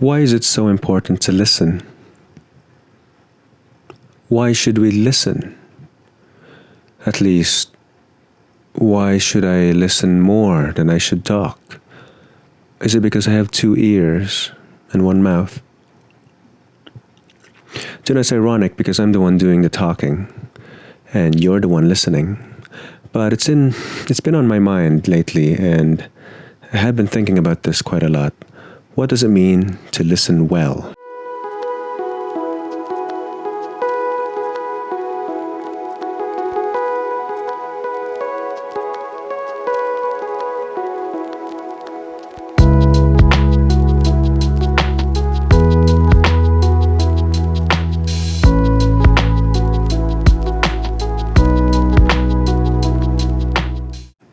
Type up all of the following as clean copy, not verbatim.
Why is it so important to listen? Why should we listen? At least, why should I listen more than I should talk? Is it because I have 2 ears and 1 mouth? You know, it's ironic because I'm the one doing the talking and you're the one listening. But it's been on my mind lately, and I have been thinking about this quite a lot. What does it mean to listen well?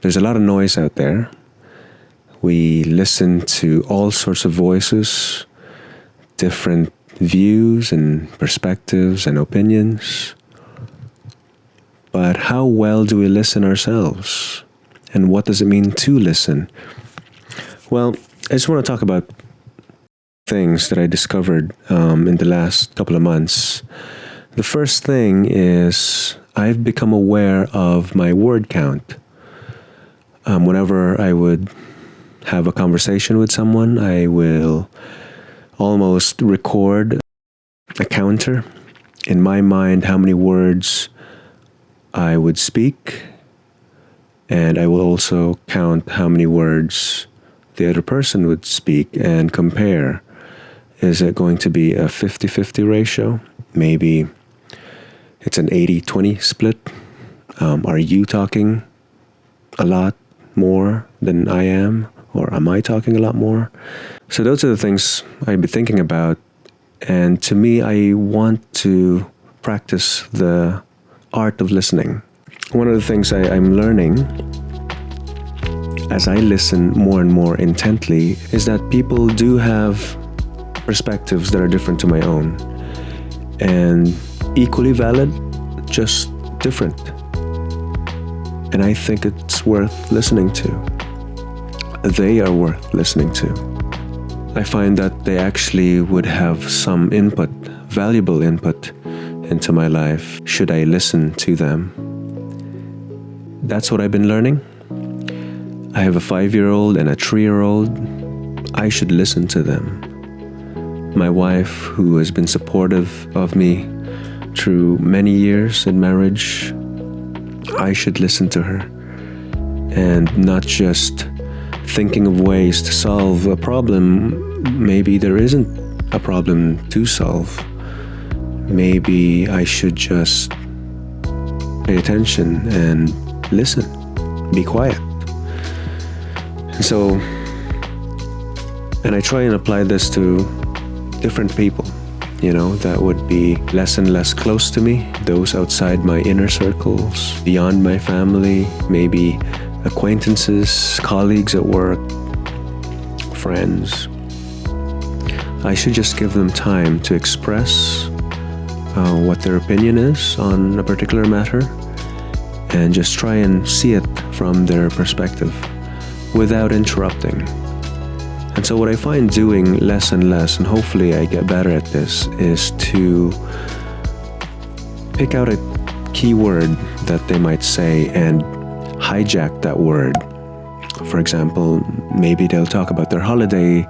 There's a lot of noise out there. We listen to all sorts of voices, different views and perspectives and opinions. But how well do we listen ourselves? And what does it mean to listen? Well, I just want to talk about things that I discovered in the last couple of months. The first thing is I've become aware of my word count. Whenever I would have a conversation with someone, I will almost record a counter in my mind how many words I would speak, and I will also count how many words the other person would speak and compare. Is it going to be a 50-50 ratio? Maybe it's an 80-20 split. Are you talking a lot more than I am? Or am I talking a lot more? So those are the things I'd be thinking about. And to me, I want to practice the art of listening. One of the things I'm learning as I listen more and more intently is that people do have perspectives that are different to my own. And equally valid, just different. And I think it's worth listening to. They are worth listening to. I find that they actually would have some input, valuable input into my life, should I listen to them. That's what I've been learning. I have a 5-year-old and a 3-year-old. I should listen to them. My wife, who has been supportive of me through many years in marriage, I should listen to her and not just thinking of ways to solve a problem. Maybe there isn't a problem to solve. Maybe I should just pay attention and listen, be quiet. And I try and apply this to different people, that would be less and less close to me, those outside my inner circles, beyond my family, maybe acquaintances, colleagues at work, friends. I should just give them time to express what their opinion is on a particular matter and just try and see it from their perspective without interrupting. And so what I find doing less and less, and hopefully I get better at this, is to pick out a key word that they might say and hijack that word. For example, maybe they'll talk about their holiday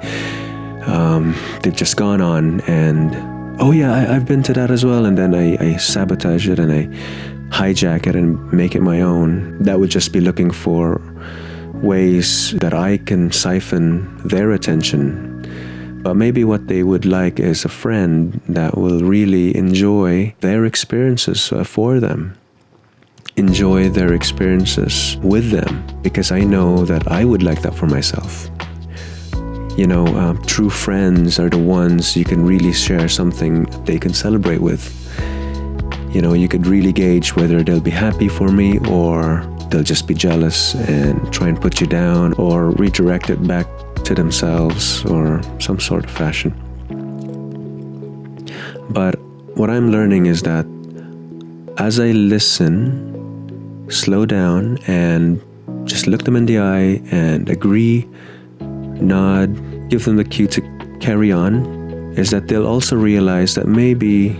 they've just gone on, and oh yeah, I've been to that as well, and then I sabotage it and I hijack it and make it my own. That would just be looking for ways that I can siphon their attention. But maybe what they would like is a friend that will really enjoy their experiences for them. Enjoy their experiences with them, because I know that I would like that for myself. True friends are the ones you can really share something they can celebrate with. You could really gauge whether they'll be happy for me or they'll just be jealous and try and put you down or redirect it back to themselves or some sort of fashion. But what I'm learning is that as I listen, slow down and just look them in the eye and agree, nod, give them the cue to carry on is that they'll also realize that maybe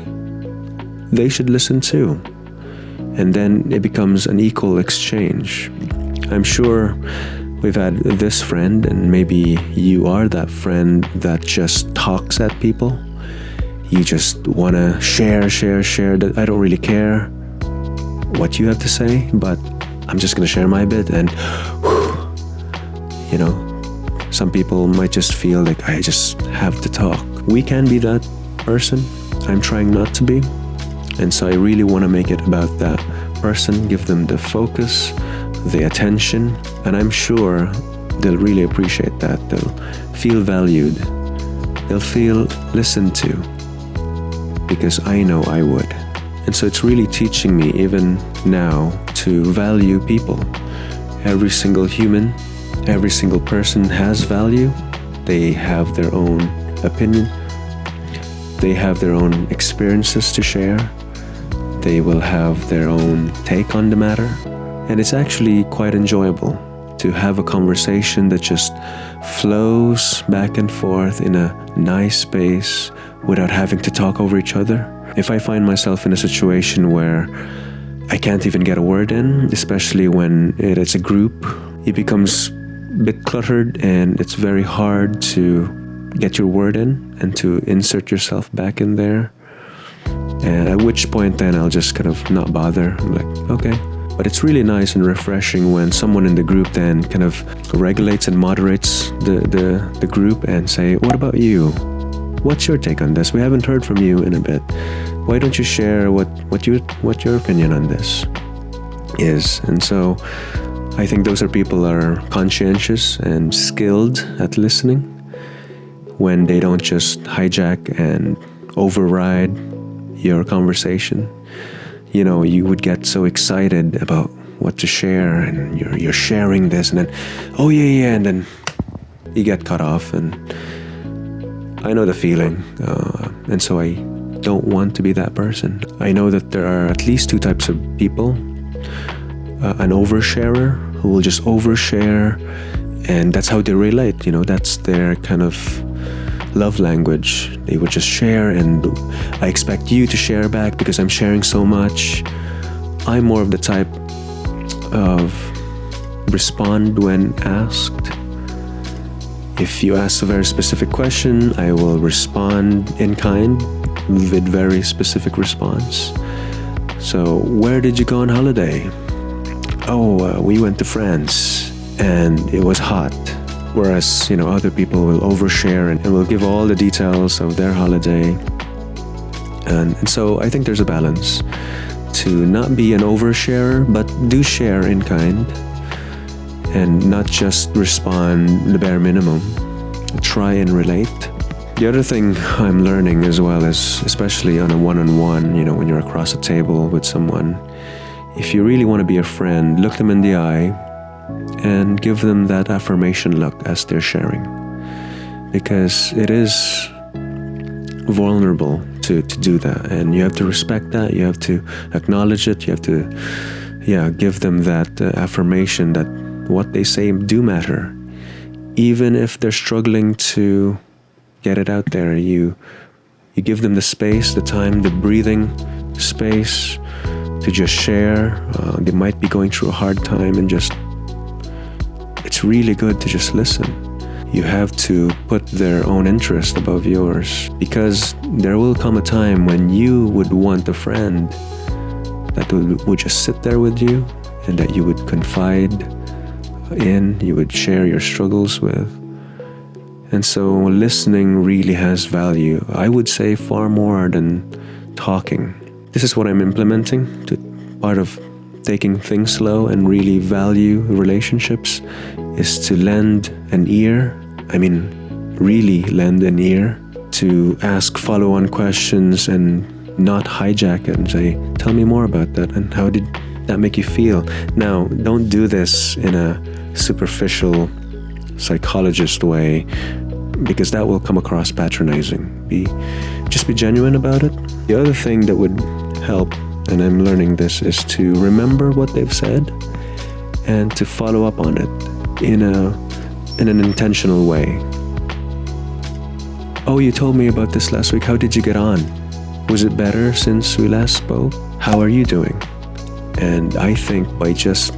they should listen too. And then it becomes an equal exchange. I'm sure we've had this friend, and maybe you are that friend that just talks at people. You just want to share. That I don't really care what you have to say, but I'm just going to share my bit. And, some people might just feel like I just have to talk. We can be that person. I'm trying not to be. And so I really want to make it about that person, give them the focus, the attention, and I'm sure they'll really appreciate that. They'll feel valued. They'll feel listened to, because I know I would. And so it's really teaching me even now to value people. Every single human, every single person has value. They have their own opinion. They have their own experiences to share. They will have their own take on the matter. And it's actually quite enjoyable to have a conversation that just flows back and forth in a nice space without having to talk over each other. If I find myself in a situation where I can't even get a word in, especially when it's a group, it becomes a bit cluttered and it's very hard to get your word in and to insert yourself back in there. And at which point then I'll just kind of not bother. I'm like, okay. But it's really nice and refreshing when someone in the group then kind of regulates and moderates the group and say, what about you? What's your take on this? We haven't heard from you in a bit. Why don't you share what your opinion on this is? And so I think those are people that are conscientious and skilled at listening, when they don't just hijack and override your conversation. You would get so excited about what to share, and you're sharing this, and then, oh yeah, and then you get cut off, and I know the feeling, and so I don't want to be that person. I know that there are at least two types of people. An oversharer who will just overshare, and that's how they relate. That's their kind of love language. They would just share, and I expect you to share back because I'm sharing so much. I'm more of the type of respond when asked. If you ask a very specific question, I will respond in kind with very specific response. So, where did you go on holiday? We went to France and it was hot. Whereas, other people will overshare and will give all the details of their holiday. And so I think there's a balance to not be an oversharer, but do share in kind and not just respond the bare minimum. Try and relate. The other thing I'm learning as well is, especially on a one-on-one, when you're across a table with someone, if you really want to be a friend, look them in the eye and give them that affirmation look as they're sharing, because it is vulnerable to do that, and you have to respect that. You have to acknowledge it. You have to give them that affirmation that what they say do matter, even if they're struggling to get it out there. You give them the space, the time, the breathing space to just share. They might be going through a hard time, and it's really good to just listen. You have to put their own interest above yours, because there will come a time when you would want a friend that would just sit there with you and that you would confide in, you would share your struggles with. And so listening really has value. I would say far more than talking. This is what I'm implementing to part of taking things slow and really value relationships, is to lend an ear. Really lend an ear, to ask follow-on questions and not hijack it and say, tell me more about that and how did that make you feel? Now, don't do this in a superficial psychologist way, because that will come across patronizing. Just be genuine about it. The other thing that would help, and I'm learning this, is to remember what they've said and to follow up on it in an intentional way. "Oh, you told me about this last week. How did you get on? Was it better since we last spoke? How are you doing?" And I think by just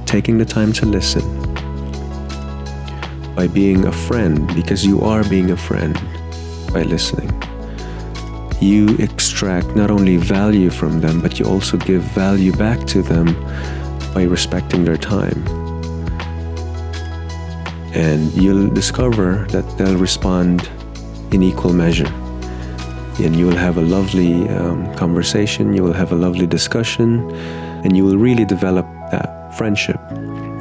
taking the time to listen, by being a friend, because you are being a friend by listening, you extract not only value from them, but you also give value back to them by respecting their time. And you'll discover that they'll respond in equal measure. And you will have a lovely conversation, you will have a lovely discussion, and you will really develop that friendship,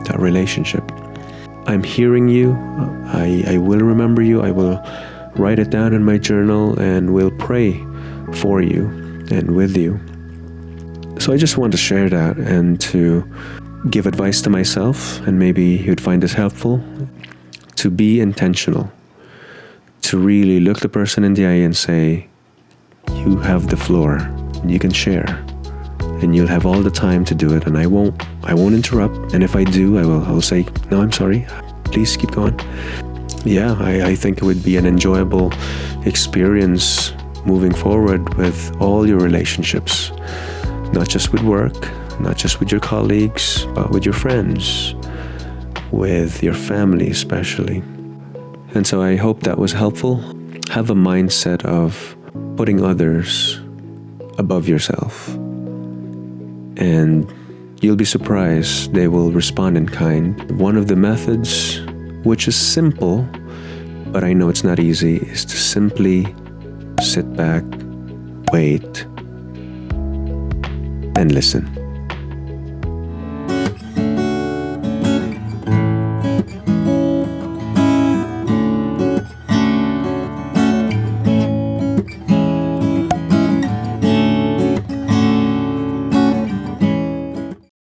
that relationship. I'm hearing you, I will remember you, I will write it down in my journal, and will pray for you and with you. So I just want to share that and to give advice to myself, and maybe you'd find this helpful, to be intentional, to really look the person in the eye and say, "You have the floor, you can share, and you'll have all the time to do it, and I won't interrupt, and if I do, I'll say, no, I'm sorry, please keep going." Yeah, I think it would be an enjoyable experience moving forward with all your relationships, not just with work, not just with your colleagues, but with your friends, with your family especially. And so I hope that was helpful. Have a mindset of putting others above yourself, and you'll be surprised they will respond in kind. One of the methods, which is simple, but I know it's not easy, is to simply sit back, wait, and listen.